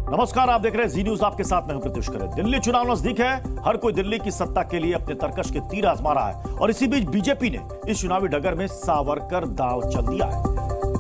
नमस्कार, आप देख रहे हैं जी न्यूज। आपके साथ मैं हूं प्रत्युष खरे। दिल्ली चुनाव नजदीक है। हर कोई दिल्ली की सत्ता के लिए अपने तरकश के तीर आजमा रहा है और इसी बीच बीजेपी ने इस चुनावी डगर में सावरकर दांव चल दिया है।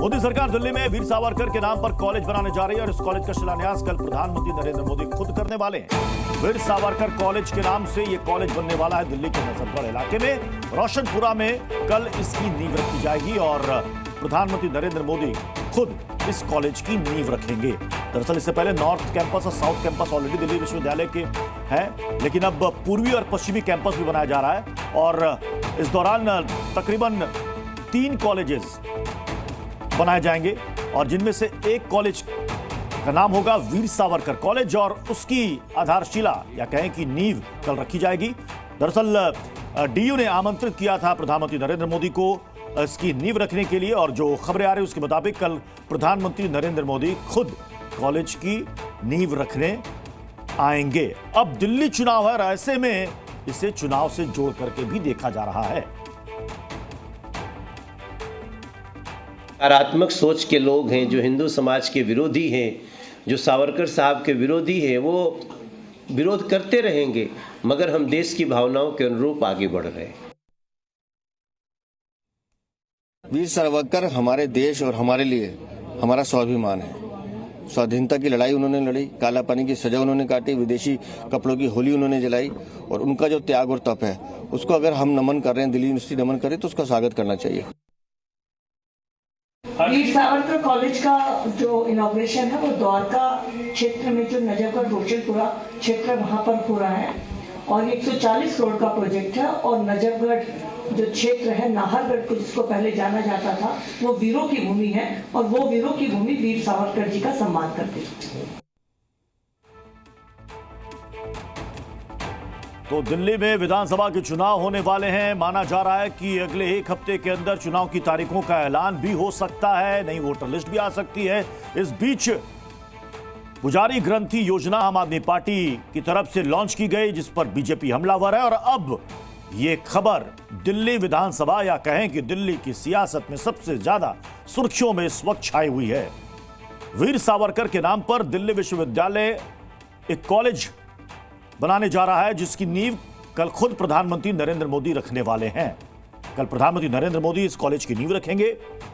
मोदी सरकार दिल्ली में वीर सावरकर के नाम पर कॉलेज बनाने जा रही है और इस कॉलेज का शिलान्यास कल प्रधानमंत्री नरेंद्र मोदी खुद करने वाले हैं। वीर सावरकर कॉलेज के नाम से यह कॉलेज बनने वाला है दिल्ली के नजफगढ़ इलाके में। रोशनपुरा में कल इसकी नींव रखी जाएगी और प्रधानमंत्री नरेंद्र मोदी खुद इस कॉलेज की नींव रखेंगे। दरअसल इससे पहले नॉर्थ कैंपस और साउथ कैंपस ऑलरेडी दिल्ली विश्वविद्यालय के हैं, लेकिन अब पूर्वी और पश्चिमी कैंपस भी बनाया जा रहा है और इस दौरान तकरीबन 3 कॉलेजेस बनाए जाएंगे और जिनमें से एक कॉलेज का नाम होगा वीर सावरकर कॉलेज और उसकी आधारशिला या कहें कि नींव कल रखी जाएगी। दरअसल डीयू ने आमंत्रित किया था प्रधानमंत्री नरेंद्र मोदी को इसकी नींव रखने के लिए और जो खबरें आ रही है उसके मुताबिक कल प्रधानमंत्री नरेंद्र मोदी खुद कॉलेज की नींव रखने आएंगे। अब दिल्ली चुनाव है, ऐसे में इसे चुनाव से जोड़ करके भी देखा जा रहा है। सकारात्मक सोच के लोग हैं, जो हिंदू समाज के विरोधी हैं, जो सावरकर साहब के विरोधी हैं, वो विरोध करते रहेंगे, मगर हम देश की भावनाओं के अनुरूप आगे बढ़ रहे हैं। वीर सावरकर हमारे देश और हमारे लिए हमारा स्वाभिमान है। स्वाधीनता की लड़ाई उन्होंने लड़ी, काला पानी की सजा उन्होंने काटी, विदेशी कपड़ों की होली उन्होंने जलाई और उनका जो त्याग और तप है उसको अगर हम नमन कर रहे हैं, दिल्ली यूनिवर्सिटी नमन करे तो उसका स्वागत करना चाहिए। वीर सावरकर कॉलेज का जो इनॉग्रेशन है वो द्वारका क्षेत्र में जो नजफगढ़ रोशनपुरा क्षेत्र वहां पर हो रहा है और 140 करोड़ का प्रोजेक्ट है और नजफगढ़ जो क्षेत्र है नाहरगढ़ को जिसको पहले जाना जाता था वो वीरों की भूमि है और वो वीरों की भूमि वीर सावरकर जी का सम्मान करती है। तो दिल्ली में विधानसभा के चुनाव होने वाले हैं। माना जा रहा है कि अगले 1 हफ्ते के अंदर चुनाव की तारीखों का ऐलान भी हो सकता है, नई वोटर लिस्ट भी आ सकती है। इस बीच पुजारी ग्रंथी योजना आम आदमी पार्टी की तरफ से लॉन्च की गई जिस पर बीजेपी हमलावर है और अब ये खबर दिल्ली विधानसभा या कहें कि दिल्ली की सियासत में सबसे ज्यादा सुर्खियों में इस वक्त छाई हुई है। वीर सावरकर के नाम पर दिल्ली विश्वविद्यालय एक कॉलेज बनाने जा रहा है जिसकी नींव कल खुद प्रधानमंत्री नरेंद्र मोदी रखने वाले हैं। कल प्रधानमंत्री नरेंद्र मोदी इस कॉलेज की नींव रखेंगे।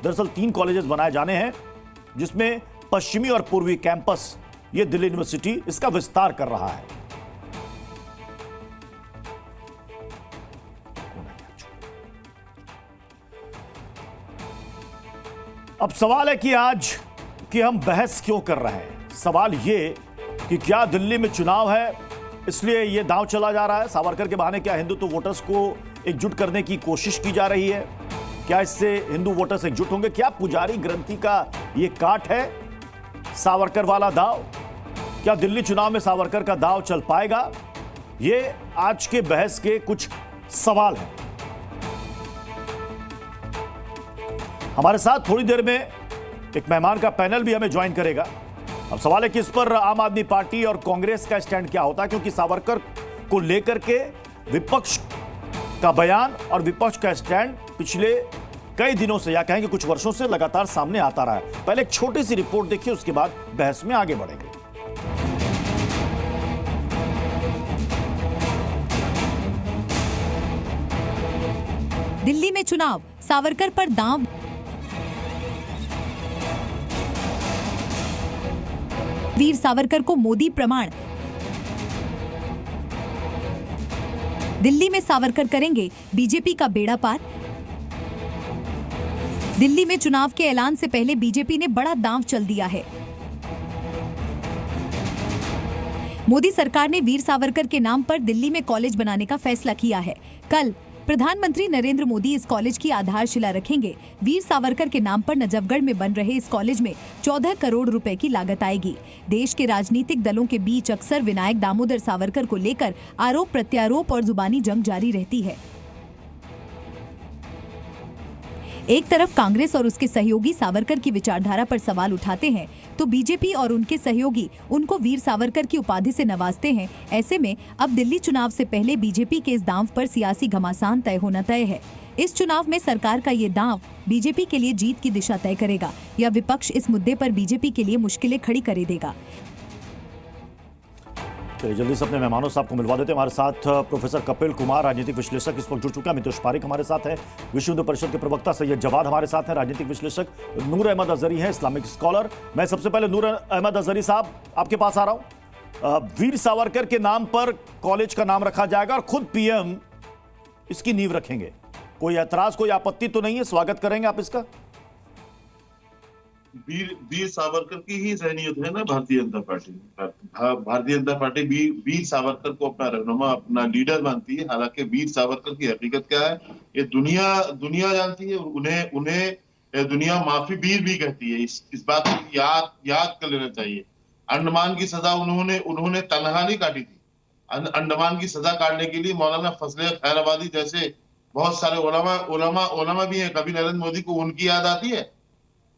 दरअसल 3 कॉलेजेस बनाए जाने हैं जिसमें पश्चिमी और पूर्वी कैंपस ये दिल्ली यूनिवर्सिटी इसका विस्तार कर रहा है। अब सवाल है कि आज कि हम बहस क्यों कर रहे हैं। सवाल ये कि क्या दिल्ली में चुनाव है इसलिए यह दांव चला जा रहा है। सावरकर के बहाने क्या हिंदुत्व वोटर्स को एकजुट करने की कोशिश की जा रही है? क्या इससे हिंदू वोटर्स एकजुट होंगे? क्या पुजारी ग्रंथी का यह काट है सावरकर वाला दांव? क्या दिल्ली चुनाव में सावरकर का दांव चल पाएगा? ये आज के बहस के कुछ सवाल हैं। हमारे साथ थोड़ी देर में एक मेहमान का पैनल भी हमें ज्वाइन करेगा। अब सवाल है कि इस पर आम आदमी पार्टी और कांग्रेस का स्टैंड क्या होता है, क्योंकि सावरकर को लेकर के विपक्ष का बयान और विपक्ष का स्टैंड पिछले कई दिनों से या कहेंगे कुछ वर्षों से लगातार सामने आता रहा है। पहले एक छोटी सी रिपोर्ट देखिए, उसके बाद बहस में आगे बढ़ेंगे। दिल्ली में चुनाव, सावरकर पर दांव। वीर सावरकर को मोदी प्रमाण। दिल्ली में सावरकर करेंगे बीजेपी का बेड़ा पार। दिल्ली में चुनाव के ऐलान से पहले बीजेपी ने बड़ा दांव चल दिया है। मोदी सरकार ने वीर सावरकर के नाम पर दिल्ली में कॉलेज बनाने का फैसला किया है। कल प्रधानमंत्री नरेंद्र मोदी इस कॉलेज की आधारशिला रखेंगे। वीर सावरकर के नाम पर नजफगढ़ में बन रहे इस कॉलेज में 14 करोड़ रुपए की लागत आएगी। देश के राजनीतिक दलों के बीच अक्सर विनायक दामोदर सावरकर को लेकर आरोप प्रत्यारोप और जुबानी जंग जारी रहती है। एक तरफ कांग्रेस और उसके सहयोगी सावरकर की विचारधारा पर सवाल उठाते हैं तो बीजेपी और उनके सहयोगी उनको वीर सावरकर की उपाधि से नवाजते हैं। ऐसे में अब दिल्ली चुनाव से पहले बीजेपी के इस दांव पर सियासी घमासान तय होना तय है। इस चुनाव में सरकार का ये दांव बीजेपी के लिए जीत की दिशा तय करेगा या विपक्ष इस मुद्दे पर बीजेपी के लिए मुश्किलें खड़ी कर देगा। चलिए जल्दी से अपने मेहमानों साहब को मिलवा देते हैं। हमारे साथ प्रोफेसर कपिल कुमार, राजनीतिक विश्लेषक, इस वक्त जुड़ चुका है। अमितोष पारिक हमारे साथ है, विश्व हिंदू परिषद के प्रवक्ता सैयद जवाद हमारे साथ हैं, राजनीतिक विश्लेषक नूर अहमद अजहरी हैं, इस्लामिक स्कॉलर। मैं सबसे पहले नूर अहमद अजहरी साहब आपके पास आ रहा हूं। वीर सावरकर के नाम पर कॉलेज का नाम रखा जाएगा और खुद पीएम इसकी नींव रखेंगे। कोई ऐतराज, कोई आपत्ति तो नहीं है? स्वागत करेंगे आप इसका? वीर सावरकर की ही सहनियत है ना भारतीय जनता पार्टी। भारतीय जनता पार्टी वीर सावरकर को अपना रहनुमा, अपना लीडर मानती है। हालांकि वीर सावरकर की हकीकत क्या है ये दुनिया जानती है। उन्हें दुनिया माफी वीर भी कहती है। इस बात को याद कर लेना चाहिए। अंडमान की सजा उन्होंने तनहा नहीं काटी थी। अंडमान की सजा काटने के लिए मौलाना फजल खैराबादी जैसे बहुत सारे उलमा भी हैं। कभी नरेंद्र मोदी को उनकी याद आती है?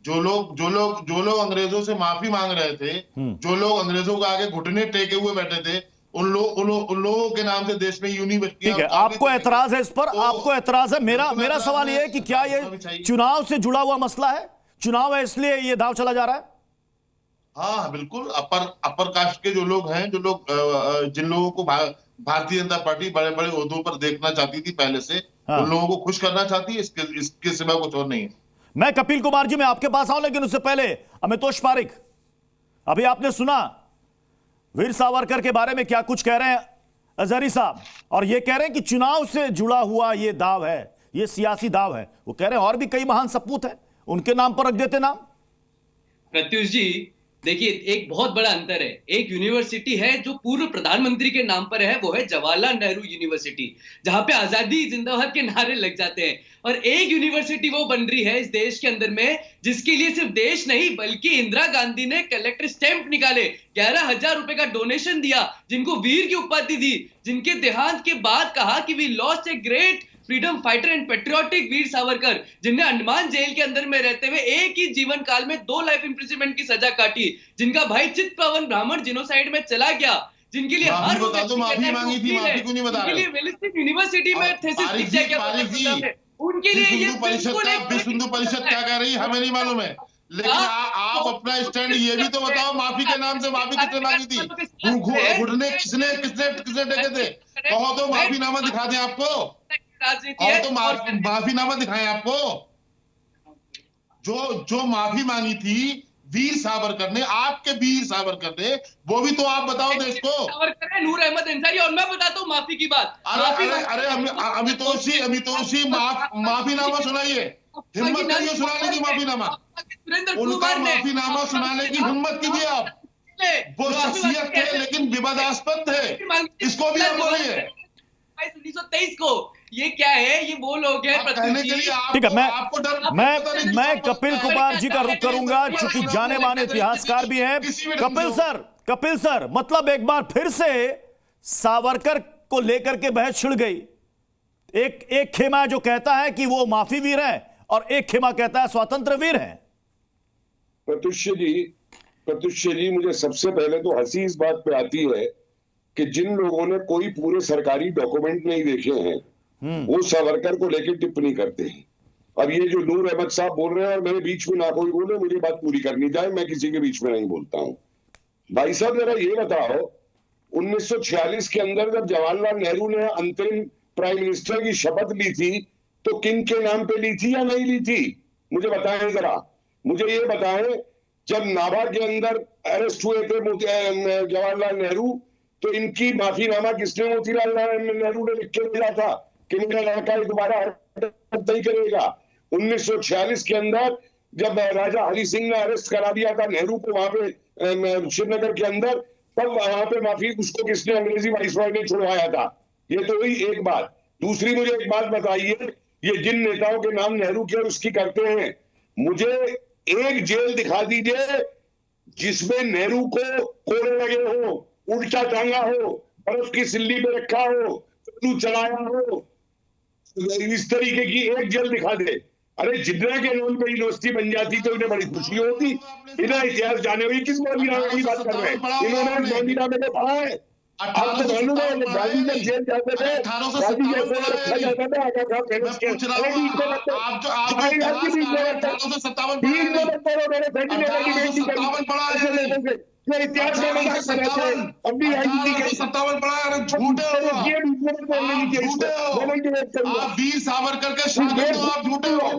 जो लोग अंग्रेजों से माफी मांग रहे थे, जो लोग अंग्रेजों के आगे घुटने टेके हुए बैठे थे, उन लोगों के नाम से देश में यूनिवर्सिटियां। ठीक है, आपको ऐतराज है इस पर? आपको ऐतराज है? मेरा सवाल ये है कि क्या ये चुनाव से जुड़ा हुआ मसला है? चुनाव है इसलिए ये दांव चला जा रहा है? हाँ बिल्कुल। अपर कास्ट के जो लोग हैं, जिन लोगों को भारतीय जनता पार्टी बड़े बड़े ओहदों पर देखना चाहती थी पहले से, उन लोगों को खुश करना चाहती है। इसके सिवा कुछ और नहीं है। मैं कपिल कुमार जी मैं आपके पास आऊं, लेकिन उससे पहले अमितोष पारिक, अभी आपने सुना वीर सावरकर के बारे में क्या कुछ कह रहे हैं अजहरी साहब, और ये कह रहे हैं कि चुनाव से जुड़ा हुआ ये दाव है, ये सियासी दाव है। वो कह रहे हैं और भी कई महान सपूत हैं, उनके नाम पर रख देते नाम। प्रत्युष जी देखिए, एक बहुत बड़ा अंतर है। एक यूनिवर्सिटी है जो पूर्व प्रधानमंत्री के नाम पर है, वो है जवाहरलाल नेहरू यूनिवर्सिटी, जहां पे आजादी जिंदाबाद के नारे लग जाते हैं। और एक यूनिवर्सिटी वो बन रही है इस देश के अंदर में जिसके लिए सिर्फ देश नहीं बल्कि इंदिरा गांधी ने कलेक्टर स्टैंप निकाले, 11,000 रुपए का डोनेशन दिया, जिनको वीर की उपाधि दी, जिनके देहांत के बाद कहा कि we lost a great freedom fighter and patriotic Veer Savarkar, जिनने अंडमान जेल के अंदर में रहते हुए एक ही जीवन काल में 2 लाइफ इंप्रिजनमेंट की सजा काटी, जिनका भाई चित्पावन ब्राह्मण जिनोसाइड में चला गया, जिनके लिए हर माफी मांगी थी। माफी क्यों नहीं बता रहे? यूनिवर्सिटी में थीसिस लिख दिया गया उनके लिए। ये विश्व हिंदू परिषद क्या कह रही है हमें नहीं मालूम है, लेकिन आप अपना स्टैंड ये भी तो बताओ। माफी के नाम से माफी किसने मांगी थी? घुटने किसने टेके थे? कहो तो माफीनामा दिखा दें आपको, और तो माफीनामा दिखाएं आपको। जो माफी मांगी थी वीर सावरकर ने, आपके वीर सावरकर ने, वो भी तो आप बताओ देश को। सावरकर है नूर अहमद अंसारी, और मैं बताता हूँ माफी की बात। अरे अमितोषी माफीनामा सुनाइए। हिम्मत करिए सुनाने की माफीनामा। उनका माफीनामा सुनाने की हिम्मत कीजिए आप। वो शख्सियत थे लेकिन विवादास्पद थे, इसको भी आप बोलिए। 1923 को ये क्या है? ये वो लोग हैं। ठीक है, मैं कपिल कुमार जी का रुख करूंगा, चूंकि जाने माने इतिहासकार भी हैं। कपिल सर, मतलब एक बार फिर से सावरकर को लेकर के बहस छिड़ गई। एक खेमा जो कहता है कि वो माफी वीर है और एक खेमा कहता है स्वतंत्र वीर है। प्रत्युष जी, मुझे सबसे पहले तो हंसी इस बात पे आती है कि जिन लोगों ने कोई पूरे सरकारी डॉक्यूमेंट नहीं देखे हैं वो सावरकर को लेकर टिप्पणी करते हैं। अब ये जो नूर अहमद साहब बोल रहे हैं और मेरे बीच में ना कोई बोले, मुझे बात पूरी करनी चाहिए, मैं किसी के बीच में नहीं बोलता हूं। भाई साहब जरा ये बताओ, 1946 के अंदर जब जवाहरलाल नेहरू ने अंतरिम प्राइम मिनिस्टर की शपथ ली थी तो किन के नाम पे ली थी या नहीं ली थी? मुझे बताएं जरा, मुझे ये बताएं। जब नाभा के अंदर अरेस्ट हुए थे जवाहरलाल नेहरू, तो इनकी माफीनामा किसने मोतीलाल नेहरू ने लिख के दिया था कि मेरा लड़का दोबारा हरकत नहीं करेगा। 1946 के अंदर जब राजा हरि सिंह ने अरेस्ट करा दिया था नेहरू को वहां पे श्रीनगर के अंदर, तब वहां पे माफी उसको किसने, अंग्रेजी वाइसरॉय ने छुड़वाया था। ये तो हुई एक बात। दूसरी मुझे एक बात बताइए, ये जिन नेताओं के नाम नेहरू के उसकी करते हैं, मुझे एक जेल दिखा दीजिए जिसमें नेहरू को कोड़े लगे हो, उल्टा टांगा हो, बर्फ की सिल्ली पे रखा हो, चलू चलाया हो, इस तरीके की एक जेल दिखा दे। अरे जितना के नाम पे यूनिवर्सिटी बन जाती तो इन्हें बड़ी खुशी होती। बिना इतिहास जाने हुए किस मामले की बात कर रहे हैं? इन्होंने मामले में पढ़ा है। आप तो मालूम है गांधी जब जेल जाते थे, गांधी जैसे रखा जाता था, आगा था फेमस के। ये इतिहास में नहीं अपनी राजनीति के 57 पढ़ा, झूठे हो आप। वीर सावरकर के शागिर्द हो, आप झूठे हो, आप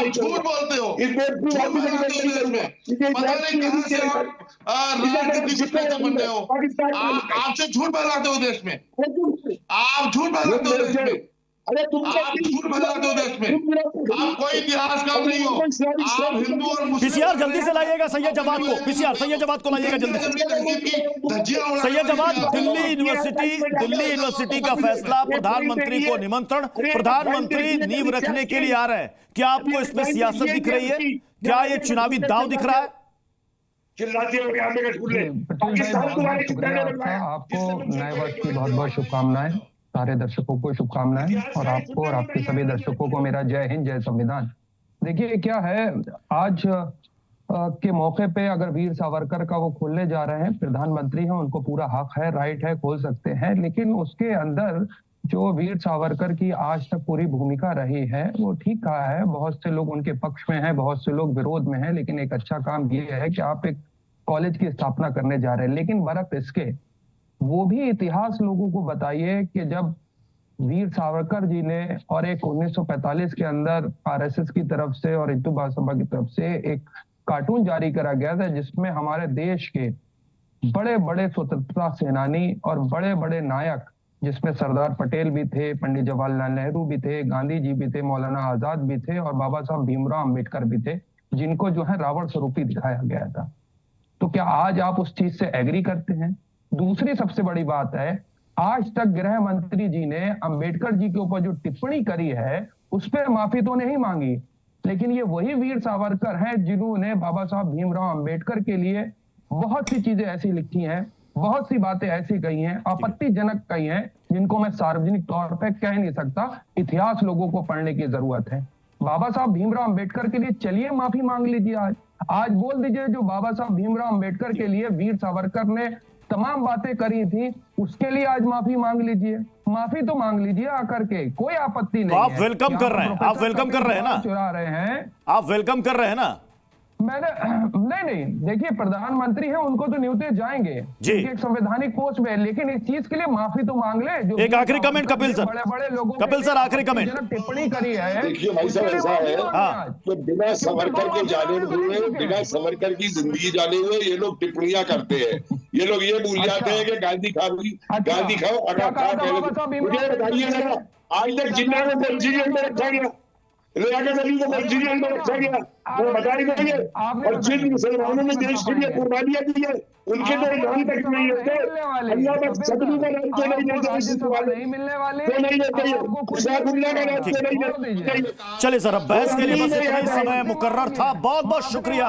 झूठ बोलते हो, झूठ फैलाते हो देश में। पता नहीं कहां से आप राजनीति विश्लेषक बन गए हो। आपसे झूठ फैलाते हो देश में, आप झूठ फैलाते हो देश में, आप झूठ फैलाते हो देश में। आप कोई इतिहासकार नहीं हो, आप हिंदू और मुस्लिम। पीसीआर जल्दी से लाइएगा सैयद जवाद को, पीसीआर सैयद जवाद को लाइएगा जल्दी से। सैयद जवाद, दिल्ली यूनिवर्सिटी का फैसला, प्रधानमंत्री को निमंत्रण, प्रधानमंत्री नींव रखने के लिए आ रहे हैं। क्या आपको इसमें सियासत दिख रही है? क्या ये चुनावी दांव दिख रहा है? आपको नए वर्ष की बहुत बहुत शुभकामनाएं, सारे दर्शकों को शुभकामनाएं, और आपको और आपके सभी दर्शकों को मेरा जय हिंद, जय संविधान। देखिए क्या है, आज के मौके पे अगर वीर सावरकर का वो खोलने जा रहे हैं, प्रधानमंत्री हैं, उनको पूरा हक है, राइट है, खोल सकते हैं, लेकिन उसके अंदर जो वीर सावरकर की आज तक पूरी भूमिका रही है वो ठीक कहा है। बहुत से लोग उनके पक्ष में हैं, बहुत से लोग विरोध में हैं, लेकिन एक अच्छा काम ये है कि आप एक कॉलेज की स्थापना करने जा रहे हैं, लेकिन बरप इसके वो भी इतिहास लोगों को बताइए कि जब वीर सावरकर जी ने और एक 1945 के अंदर आरएसएस की तरफ से और हिंदू महासभा की तरफ से एक कार्टून जारी करा गया था जिसमें हमारे देश के बड़े बड़े स्वतंत्रता सेनानी और बड़े बड़े नायक, जिसमें सरदार पटेल भी थे, पंडित जवाहरलाल नेहरू भी थे, गांधी जी भी थे, मौलाना आजाद भी थे और बाबा साहब भीमराव अंबेडकर भी थे, जिनको जो है रावण स्वरूपी दिखाया गया था। तो क्या आज आप उस चीज से एग्री करते हैं? दूसरी सबसे बड़ी बात है, आज तक गृह मंत्री जी ने अंबेडकर जी के ऊपर जो टिप्पणी करी है उस पर माफी तो नहीं मांगी, लेकिन ये वही वीर सावरकर हैं जिन्होंने बाबा साहब भीमराव अंबेडकर के लिए बहुत सी चीजें ऐसी लिखी हैं, बहुत सी बातें ऐसी कही हैं, आपत्तिजनक कही हैं, जिनको मैं सार्वजनिक तौर पर कह नहीं सकता। इतिहास लोगों को पढ़ने की जरूरत है। बाबा साहब भीमराव अंबेडकर के लिए चलिए माफी मांग लीजिए, आज बोल दीजिए जो बाबा साहब भीमराव अंबेडकर के लिए वीर सावरकर ने तमाम बातें करी थी उसके लिए आज माफी मांग लीजिए, माफी तो मांग लीजिए आकर के, कोई आपत्ति नहीं। आप वेलकम कर रहे हैं, आप वेलकम कर रहे हैं ना, चुरा रहे हैं, आप वेलकम कर रहे हैं ना। मैंने नहीं, देखिए प्रधानमंत्री हैं, उनको तो न्योते जाएंगे जी, एक संवैधानिक पोस्ट में, लेकिन इस चीज के लिए माफी तो मांग ले। जो एक आखिरी कमेंट कपिल सर, बड़े लोगों कपिल सर आखिरी कमेंट। टिप्पणी करी है, देखिए भाई साहब ऐसा है कि बिना सावरकर के जाने हुए, बिना सावरकर की जिंदगी जाने हुए ये लोग टिप्पणियां करते हैं। ये लोग ये भूल जाते हैं कि गांधी खाओ अगर मुझे बताइए जरा, आज तक जिन्ना को मंचूरियन में रखा गया, लियाकत अली को मंचूरियन में रखा गया, वो बताई देंगे। और जिन मुसलमानों ने देश के लिए कुर्बानियां दी है उनके तो नाम तक नहीं लेते, अल्लाह बस सदनों का नाम तो नहीं लेते, नहीं मिलने वाले तो नहीं लेते, शाहरुल्लाह का नाम तो नहीं लेते। चलिए सर, अब बहस के लिए बस इतना ही समय मुकर्रर था। बहुत बहुत शुक्रिया।